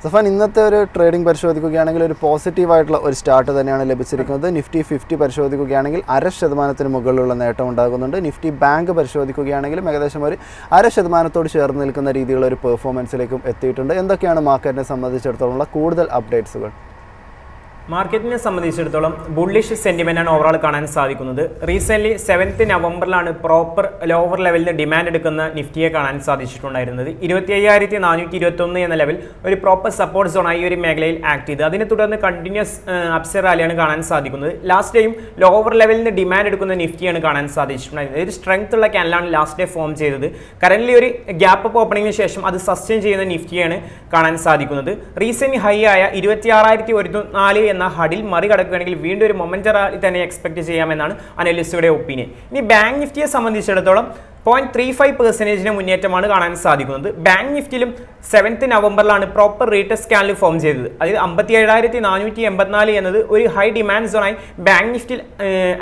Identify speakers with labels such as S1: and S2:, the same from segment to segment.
S1: സഫാൻ, ഇന്നത്തെ ഒരു ട്രേഡിംഗ് പരിശോധിക്കുകയാണെങ്കിൽ ഒരു പോസിറ്റീവായിട്ടുള്ള ഒരു സ്റ്റാർട്ട് തന്നെയാണ് ലഭിച്ചിരിക്കുന്നത്. നിഫ്റ്റി 50 പരിശോധിക്കുകയാണെങ്കിൽ 0.5% മുകളിലുള്ള നേട്ടം ഉണ്ടാകുന്നുണ്ട്. നിഫ്റ്റി ബാങ്ക് പരിശോധിക്കുകയാണെങ്കിലും ഏകദേശം ഒരു 0.5% ചേർന്ന് നിൽക്കുന്ന രീതിയിലുള്ള ഒരു പെർഫോമൻസിലേക്കും എത്തിയിട്ടുണ്ട്. എന്തൊക്കെയാണ് മാർക്കറ്റിനെ സംബന്ധിച്ചിടത്തോളം കൂടുതൽ അപ്ഡേറ്റ്സുകൾ?
S2: മാർക്കറ്റിനെ സംബന്ധിച്ചിടത്തോളം ബുള്ളിഷ് സെന്റിമെന്റാണ് ഓവറോൾ കാണാൻ സാധിക്കുന്നത്. റീസെന്റ് 7th നവംബറിലാണ് പ്രോപ്പർ ലോവർ ലെവലിൽ ഡിമാൻഡ് എടുക്കുന്ന നിഫ്റ്റിയെ കാണാൻ സാധിച്ചിട്ടുണ്ടായിരുന്നത്. 25,421 എന്ന ലെവൽ ഒരു പ്രോപ്പർ സപ്പോർട്ട് സോണായി ഒരു മേഖലയിൽ ആക്ട് ചെയ്ത് അതിനെ തുടർന്ന് കണ്ടിന്യൂസ് അപ്സൈഡ് റാലിയാണ് കാണാൻ സാധിക്കുന്നത്. ലാസ്റ്റ് ഡേയും ലോവർ ലെവലിൽ നിന്ന് ഡിമാൻഡ് എടുക്കുന്ന നിഫ്റ്റിയാണ് കാണാൻ സാധിച്ചിട്ടുണ്ടായിരുന്നത്. ഒരു സ്ട്രെങ്ത് ഉള്ള ക്യാൻഡിലാണ് ലാസ്റ്റ് ഡേ ഫോം ചെയ്തത്. കറന്റ് ഒരു ഗ്യാപ്പ് അപ്പ് ഓപ്പണിംഗിന് ശേഷം അത് സസ്റ്റെയിൻ ചെയ്യുന്ന നിഫ്റ്റിയാണ് കാണാൻ സാധിക്കുന്നത്. റീസെന്റ് ഹൈ ആയ 26,104 എന്ന ഹഡിൽ മറികടക്കുകയാണെങ്കിൽ വീണ്ടും ഒരു മൊമെന്റ് റാലി തന്നെ എക്സ്പെക്ട് ചെയ്യാമെന്നാണ് അനലിസ്റ്റുകളുടെ ഒപ്പീനിയൻ. ഇനി ബാങ്ക് നിഫ്റ്റിയെ സംബന്ധിച്ചിടത്തോളം 0.35% മുന്നേറ്റമാണ് കാണാൻ സാധിക്കുന്നത്. ബാങ്ക് നിഫ്റ്റിയിലും 7th നവംബറിലാണ് പ്രോപ്പർ റീടെസ്റ്റ് ക്യാൻഡിൽ ഫോം ചെയ്തത്. അതായത് 57,484 എന്നത് ഒരു ഹൈ ഡിമാൻഡ് സോണായി ബാങ്ക് നിഫ്റ്റിയിൽ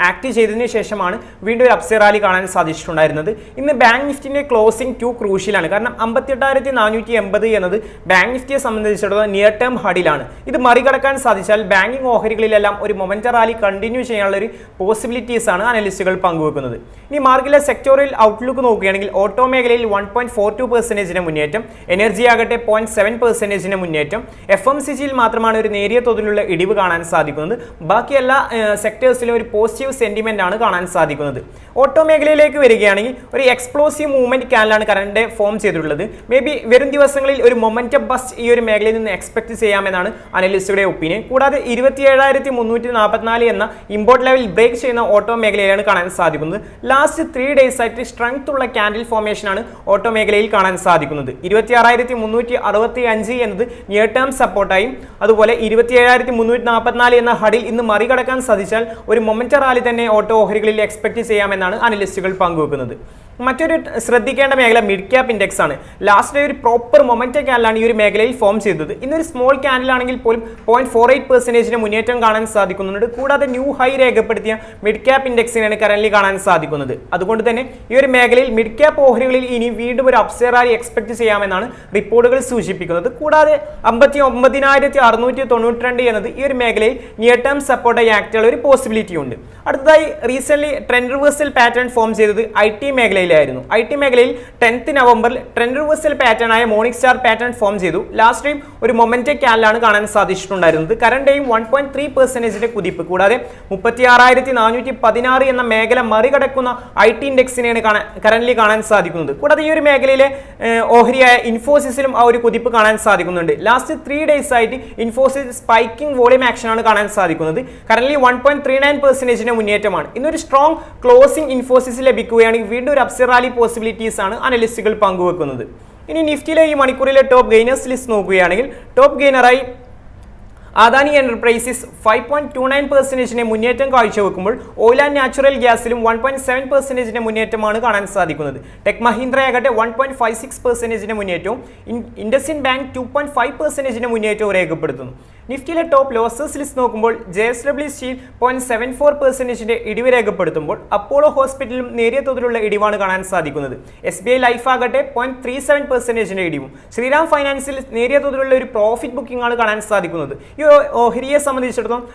S2: ആക്ട് ചെയ്തതിന് ശേഷമാണ് വീണ്ടും ഒരു അപ്സൈഡ് റാലി കാണാൻ സാധിച്ചിട്ടുണ്ടായിരുന്നത്. ഇന്ന് ബാങ്ക് നിഫ്റ്റിന്റെ ക്ലോസിംഗ് ടു ക്രൂഷ്യലാണ്. കാരണം 58,480 എന്നത് ബാങ്ക് നിഫ്റ്റിയെ സംബന്ധിച്ചിടത്തോളം നിയർ ടേം ഹഡിലാണ്. ഇത് മറികടക്കാൻ സാധിച്ചാൽ ബാങ്കിങ് ഓഹരികളിലെല്ലാം ഒരു മൊമെന്റ് റാലി കണ്ടിന്യൂ ചെയ്യാനുള്ള ഒരു പോസിബിലിറ്റീസ് ആണ് അനലിസ്റ്റുകൾ പങ്കുവെക്കുന്നത്. ഇനി മാർക്കറ്റിലെ സെക്ടോറിയൽ ഔട്ട്ലുക്ക് നോക്കുകയാണെങ്കിൽ ഓട്ടോ മേഖലയിൽ 1.42% മുന്നേറ്റം, എനർജി ആകട്ടെ 0.7% മുന്നേറ്റം, FMCGയിൽ മാത്രമാണ് ഒരു നേരിയ തോതിലുള്ള ഇടിവ് കാണാൻ സാധിക്കുന്നത്. ബാക്കി എല്ലാ സെക്ടേഴ്സിലും ഒരു പോസിറ്റീവ് സെന്റിമെന്റ് ആണ് കാണാൻ സാധിക്കുന്നത്. ഓട്ടോ മേഖലയിലേക്ക് വരികയാണെങ്കിൽ ഒരു എക്സ്പ്ലോസീവ് മൂവ്മെന്റ് ക്യാൻഡിലാണ് കറന്റ് ഫോം ചെയ്തിട്ടുള്ളത്. മേ ബി വരും ദിവസങ്ങളിൽ ഒരു മൊമെന്റം ബസ്റ്റ് ഈ ഒരു മേഖലയിൽ നിന്ന് എക്സ്പെക്ട് ചെയ്യാമെന്നാണ് അനലിസ്റ്റുകളുടെ ഒപ്പീനിയൻ. കൂടാതെ 27,344 എന്ന ഇമ്പോർട്ട് ലെവൽ ബ്രേക്ക് ചെയ്യുന്ന ഓട്ടോ മേഖലയിലാണ് കാണാൻ സാധിക്കുന്നത്. ലാസ്റ്റ് 3 days ആയിട്ട് സ്ട്രെങ്ത് ഉള്ള ക്യാൻഡിൽ ഫോർമേഷൻ ആണ് ഓട്ടോ മേഖലയിൽ കാണാൻ സാധിക്കുന്നത്. 26,365 എന്നത് നിയർ ടേം സപ്പോർട്ടായും അതുപോലെ 27,344 എന്ന ഹഡിൽ ഇന്ന് മറികടക്കാൻ സാധിച്ചാൽ ഒരു മൊമെന്റ് റാലി തന്നെ ഓട്ടോ ഓഹരികളിൽ എക്സ്പെക്ട് ചെയ്യാമെന്നാണ് അനലിസ്റ്റുകൾ പങ്കുവെക്കുന്നത്. മറ്റൊരു ശ്രദ്ധിക്കേണ്ട മേഖല മിഡ് ക്യാപ് ഇൻഡെക്സ് ആണ്. ലാസ്റ്റ് ഒരു പ്രോപ്പർ മൊമെന്റ് ക്യാൻഡിലാണ് ഈ ഒരു മേഖലയിൽ ഫോം ചെയ്തത്. ഇന്നൊരു സ്മോൾ ക്യാൻഡിൽ ആണെങ്കിൽ പോലും 0.48% മുന്നേറ്റം കാണാൻ സാധിക്കുന്നുണ്ട്. കൂടാതെ ന്യൂ ഹൈ രേഖപ്പെടുത്തിയ മിഡ് ക്യാപ് ഇൻഡെക്സിനാണ് കറന്റ് കാണാൻ സാധിക്കുന്നത്. അതുകൊണ്ട് തന്നെ ഈ ഒരു മേഖലയിൽ മിഡ് ക്യാപ് ഓഹരികളിൽ ഇനി വീണ്ടും ഒരു അപ്സൈഡ് റാലി എക്സ്പെക്ട് ചെയ്യാമെന്നാണ് റിപ്പോർട്ടുകൾ സൂചിപ്പിക്കുന്നത്. കൂടാതെ 59,692 എന്നത് ഈ ഒരു മേഖലയിൽ നിയർ ടേം സപ്പോർട്ടായി ആക്ട് ചെയ്യാനുള്ള ഒരു പോസിബിലിറ്റി ഉണ്ട്. അടുത്തതായി recent trend reversal pattern form ചെയ്തത് IT മേഖലയിലായിരുന്നു. IT മേഖലയിൽ 10th നവംബറിൽ ട്രെൻഡ് റിവേഴ്സൽ പാറ്റേൺ ആയ മോർണിംഗ് സ്റ്റാർ പാറ്റേൺ ഫോം ചെയ്തു. ലാസ്റ്റ് ടൈം ഒരു മൊമെന്റം ക്യാൻഡിലാണ് കാണാൻ സാധിച്ചിട്ടുണ്ടായിരുന്നത്. കറന്റ് ടൈം 1.3% കുതിപ്പ്. കൂടാതെ 36,416 എന്ന മേഖല മറികടക്കുന്ന IT ഇൻഡെക്സിനെയാണ് കറന്റ് കാണാൻ സാധിക്കുന്നത്. കൂടാതെ ഈ ഒരു മേഖലയിലെ ഓഹരിയായ ഇൻഫോസിസിലും ആ ഒരു കുതിപ്പ് കാണാൻ സാധിക്കുന്നുണ്ട്. ലാസ്റ്റ് 3 days ആയിട്ട് ഇൻഫോസിസ് സ്പൈക്കിംഗ് വോളിയം ആക്ഷൻ ആണ് കാണാൻ സാധിക്കുന്നത്. കറന്റ് 1.39% മുന്നേറ്റമാണ്. ഇന്നൊരു സ്ട്രോങ് ക്ലോസിംഗ് ഇൻഫോസിസ് ലഭിക്കുകയാണെങ്കിൽ വീണ്ടും ഒരു അപ്സൈഡ് റാലി പോസിബിലിറ്റീസ് ആണ് അനലിസ്റ്റുകൾ പങ്കുവെക്കുന്നത്. ഇനി നിഫ്റ്റിയിലെ ഈ മണിക്കൂറിലെ ടോപ്പ് ഗെയിനേഴ്സ് ലിസ്റ്റ് നോക്കുകയാണെങ്കിൽ ടോപ്പ് ഗെയിനറായി അദാനി എന്റർപ്രൈസസ് 5.29% മുന്നേറ്റം കാഴ്ചവെക്കുമ്പോൾ ഓയിൽ ആൻഡ് നാച്ചുറൽ ഗ്യാസിലും 1.7% മുന്നേറ്റമാണ് കാണാൻ സാധിക്കുന്നത്. ടെക് മഹീന്ദ്ര ആകട്ടെ 1.56% മുന്നേറ്റവും ഇൻഡസിൻ ബാങ്ക് 2.5% മുന്നേറ്റവും രേഖപ്പെടുത്തുന്നു. നിഫ്റ്റിയിലെ ടോപ്പ് ലോസസ് ലിസ്റ്റ് നോക്കുമ്പോൾ JSW സ്റ്റീൽ 0.74% ഇടിവ് രേഖപ്പെടുത്തുമ്പോൾ അപ്പോളോ ഹോസ്പിറ്റലും നേരിയ തോതിലുള്ള ഇടിവാണ് കാണാൻ സാധിക്കുന്നത്. SBI ലൈഫ് ആകട്ടെ 0.37% ഇടിവും. ശ്രീറാം ഫൈനാൻസിൽ നേരിയ തോതിലുള്ള ഒരു പ്രോഫിറ്റ് ബുക്കിംഗ് ആണ് കാണാൻ സാധിക്കുന്നത്. ഈ ഓഹരിയെ സംബന്ധിച്ചിടത്തോളം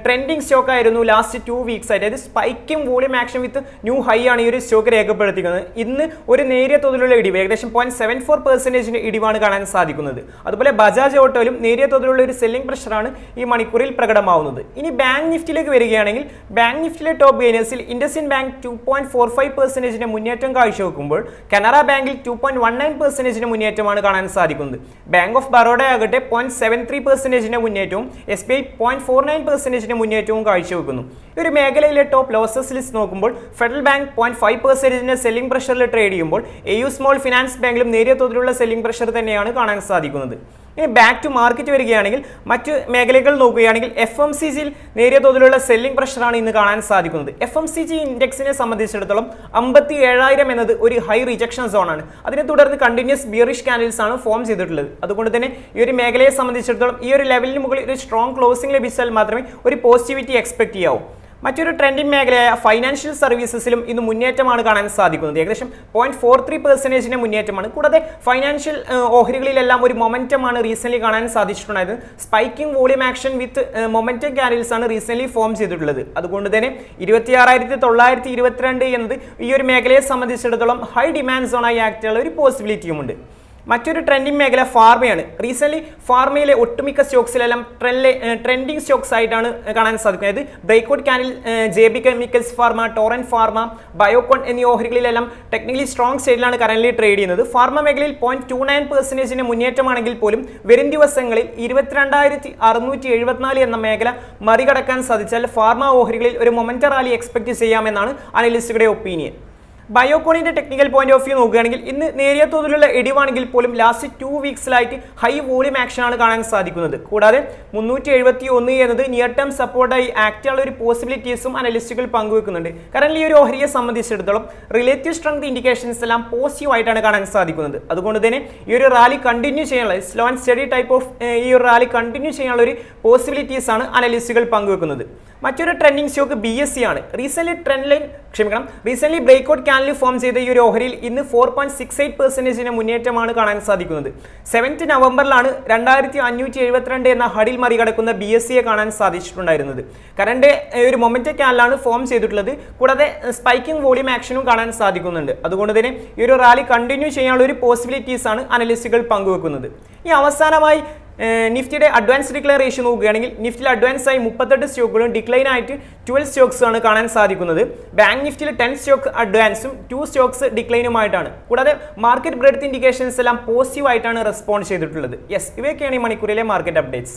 S2: ട്രെൻഡിങ് സ്റ്റോക്ക് ആയിരുന്നു ലാസ്റ്റ് 2 weeks ആയിട്ട്. അതായത് spiking volume action with new high ആണ് ഈ ഒരു സ്റ്റോക്ക് രേഖപ്പെടുത്തിക്കുന്നത്. ഇന്ന് ഒരു നേരിയ തോതിലുള്ള ഇടിവ് ഏകദേശം 0.74% ഇടിവാണ് കാണാൻ സാധിക്കുന്നത്. അതുപോലെ ബജാജ് ഓട്ടോയിലും നേരിയ തോതിലുള്ള ഒരു സെല്ലിംഗ് പ്രഷറാണ് ഈ മണിക്കൂറിൽ പ്രകടമാവുന്നത്. ഇനി ബാങ്ക് നിഫ്റ്റിയിലേക്ക് വരികയാണെങ്കിൽ ബാങ്ക് നിഫ്റ്റിയിലെ ടോപ്പ് ഗെയിനേഴ്സിൽ ഇൻഡസിൻ ബാങ്ക് 2.45% മുന്നേറ്റം കാഴ്ചവെക്കുമ്പോൾ കനറ ബാങ്കിൽ 2.19% മുന്നേറ്റമാണ് കാണാൻ സാധിക്കുന്നത്. ബാങ്ക് ഓഫ് ബറോഡ ആകട്ടെ 0.73% മുന്നേറ്റവും SBI 0.49% മുന്നേറ്റവും കാഴ്ചവെക്കുന്നു. ഈ ഒരു മേഖലയിലെ ടോപ്പ് ലോസസ് ലിസ്റ്റ് നോക്കുമ്പോൾ ഫെഡറൽ ബാങ്ക് 0.5% സെല്ലിംഗ് പ്രഷറിൽ ട്രേഡ് ചെയ്യുമ്പോൾ AU സ്മോൾ ഫിനാൻസ് ബാങ്കിലും നേരിയ തോതിലുള്ള സെല്ലിംഗ് പ്രഷർ തന്നെയാണ് കാണാൻ സാധിക്കുന്നത്. ഇനി ബാക്ക് ടു മാർക്കറ്റ് വരികയാണെങ്കിൽ മറ്റ് മേഖലകൾ നോക്കുകയാണെങ്കിൽ FMCGയിൽ നേരിയ തോതിലുള്ള സെല്ലിംഗ് പ്രഷറാണ് ഇന്ന് കാണാൻ സാധിക്കുന്നത്. FMCG ഇൻഡെക്സിനെ സംബന്ധിച്ചിടത്തോളം 57,000 എന്നത് ഒരു ഹൈ റിജക്ഷൻ സോൺ ആണ്. അതിനെ തുടർന്ന് കണ്ടിന്യൂസ് ബിയറിഷ് കാൻഡിൽസ് ആണ് ഫോം ചെയ്തിട്ടുള്ളത്. അതുകൊണ്ട് തന്നെ ഈ ഒരു മേഖലയെ സംബന്ധിച്ചിടത്തോളം ഈ ഒരു ലെവലിന് മുകളിൽ ഒരു സ്ട്രോങ് ക്ലോസിംഗ് ലഭിച്ചാൽ മാത്രമേ ഒരു പോസിറ്റിവിറ്റി എക്സ്പെക്ട് ചെയ്യാവൂ. മറ്റൊരു ട്രെൻഡിംഗ് മേഖലയായ ഫൈനാൻഷ്യൽ സർവീസസിലും ഇന്ന് മുന്നേറ്റമാണ് കാണാൻ സാധിക്കുന്നത്. ഏകദേശം 0.43% മുന്നേറ്റമാണ്. കൂടാതെ ഫൈനാൻഷ്യൽ ഓഹരികളിലെല്ലാം ഒരു മൊമെന്റമാണ് റീസെന്റ് കാണാൻ സാധിച്ചിട്ടുണ്ടായത്. Spiking volume action with momentum candles ആണ് റീസെന്റ് ഫോം ചെയ്തിട്ടുള്ളത്. അതുകൊണ്ട് തന്നെ 26,922 എന്നത് ഈ ഒരു മേഖലയെ സംബന്ധിച്ചിടത്തോളം ഹൈ ഡിമാൻഡ് സോണായി ആക്ട് ചെയ്യാനുള്ള ഒരു പോസിബിലിറ്റിയുമുണ്ട്. മറ്റൊരു ട്രെൻഡിംഗ് മേഖല ഫാർമയാണ്. റീസെന്റ് ഫാർമയിലെ ഒട്ടുമിക്ക സ്റ്റോക്സിലെല്ലാം ട്രെൻഡിങ് സ്റ്റോക്സ് ആയിട്ടാണ് കാണാൻ സാധിക്കുന്നത്. ബ്രേക്ക്ഔട്ട് ക്യാനിൽ JB കെമിക്കൽസ് ഫാർമ, ടോറന്റ് ഫാർമ, ബയോകോൺ എന്നീ ഓഹരികളിലെല്ലാം ടെക്നിക്കലി സ്ട്രോങ് സ്റ്റേറ്റിലാണ് കറന്റ് ട്രേഡ് ചെയ്യുന്നത്. ഫാർമ മേഖലയിൽ 0.29% മുന്നേറ്റമാണെങ്കിൽ പോലും വരും ദിവസങ്ങളിൽ 22,674 എന്ന മേഖല മറികടക്കാൻ സാധിച്ചാൽ ഫാർമ ഓഹരികളിൽ ഒരു മൊമെന്റം റാലി എക്സ്പെക്ട് ചെയ്യാമെന്നാണ് അനലിസ്റ്റുകളുടെ ഒപ്പീനിയൻ. ബയോകോണിന്റെ ടെക്നിക്കൽ പോയിന്റ് ഓഫ് വ്യൂ നോക്കുകയാണെങ്കിൽ ഇന്ന് നേരിയ തോതിലുള്ള ഇടിവാണെങ്കിൽ പോലും ലാസ്റ്റ് 2 വീക്സിലായിട്ട് ഹൈ വോളിയം ആക്ഷൻ ആണ് കാണാൻ സാധിക്കുന്നത്. കൂടാതെ 371 എന്നത് നിയർ ടേം സപ്പോർട്ടായി ആക്ട് ചെയ്യാനുള്ള ഒരു പോസിബിലിറ്റീസും അനലിസ്റ്റുകൾ പങ്കുവെക്കുന്നുണ്ട്. കാരണം ഈ ഒരു ഓഹരിയെ സംബന്ധിച്ചിടത്തോളം റിലേറ്റീവ് സ്ട്രെങ്ത് ഇൻഡിക്കേഷൻസ് എല്ലാം പോസിറ്റീവ് ആയിട്ടാണ് കാണാൻ സാധിക്കുന്നത്. അതുകൊണ്ട് തന്നെ ഈ ഒരു റാലി കണ്ടിന്യൂ ചെയ്യാനുള്ള slow and study type of ഈ ഒരു റാലി കണ്ടിന്യൂ ചെയ്യാനുള്ള ഒരു പോസിബിലിറ്റീസ് ആണ് അനലിസ്റ്റുകൾ പങ്കുവെക്കുന്നത്. മറ്റൊരു ട്രെൻഡിങ് സ്റ്റോക്ക് BSE ആണ്. റീസെന്റ് ബ്രേക്ക്ഔട്ട് ക്യാൻഡിൽ ഫോം ചെയ്ത ഈ ഒരു ഓഹരിയിൽ ഇന്ന് 4.68% മുന്നേറ്റമാണ് കാണാൻ സാധിക്കുന്നത്. 7th നവംബറിലാണ് 2,572 എന്ന ഹഡിൽ മറികടക്കുന്ന BSEയെ കാണാൻ സാധിച്ചിട്ടുണ്ടായിരുന്നത്. കറന്റ് ഒരു മൊമെന്റം ക്യാൻഡിലാണ് ഫോം ചെയ്തിട്ടുള്ളത്. കൂടാതെ സ്പൈക്കിംഗ് വോളിയം ആക്ഷനും കാണാൻ സാധിക്കുന്നുണ്ട്. അതുകൊണ്ട് തന്നെ ഈ ഒരു റാലി കണ്ടിന്യൂ ചെയ്യാനുള്ള ഒരു പോസിബിലിറ്റീസ് ആണ് അനലിസ്റ്റുകൾ പങ്കുവെക്കുന്നത്. ഈ അവസാനമായി നിഫ്റ്റിയുടെ അഡ്വാൻസ് ഡിക്ലൈൻ റേഷ്യോ നോക്കുകയാണെങ്കിൽ നിഫ്റ്റിയിൽ അഡ്വാൻസ് ആയി 38 സ്റ്റോക്കുകളും ഡിക്ലൈൻ ആയിട്ട് 12 സ്റ്റോക്സ് ആണ് കാണാൻ സാധിക്കുന്നത്. ബാങ്ക് നിഫ്റ്റിയിൽ 10 സ്റ്റോക്ക് അഡ്വാൻസും 2 സ്റ്റോക്സ് ഡിക്ലൈനുമായിട്ടാണ്. കൂടാതെ മാർക്കറ്റ് ബ്രെഡ്ത്ത് ഇൻഡിക്കേഷൻസ് എല്ലാം പോസിറ്റീവ് ആയിട്ടാണ് റെസ്പോണ്ട് ചെയ്തിട്ടുള്ളത്. യെസ്, ഇവയൊക്കെയാണ് ഈ മണിക്കൂറിലെ മാർക്കറ്റ് അപ്ഡേറ്റ്സ്.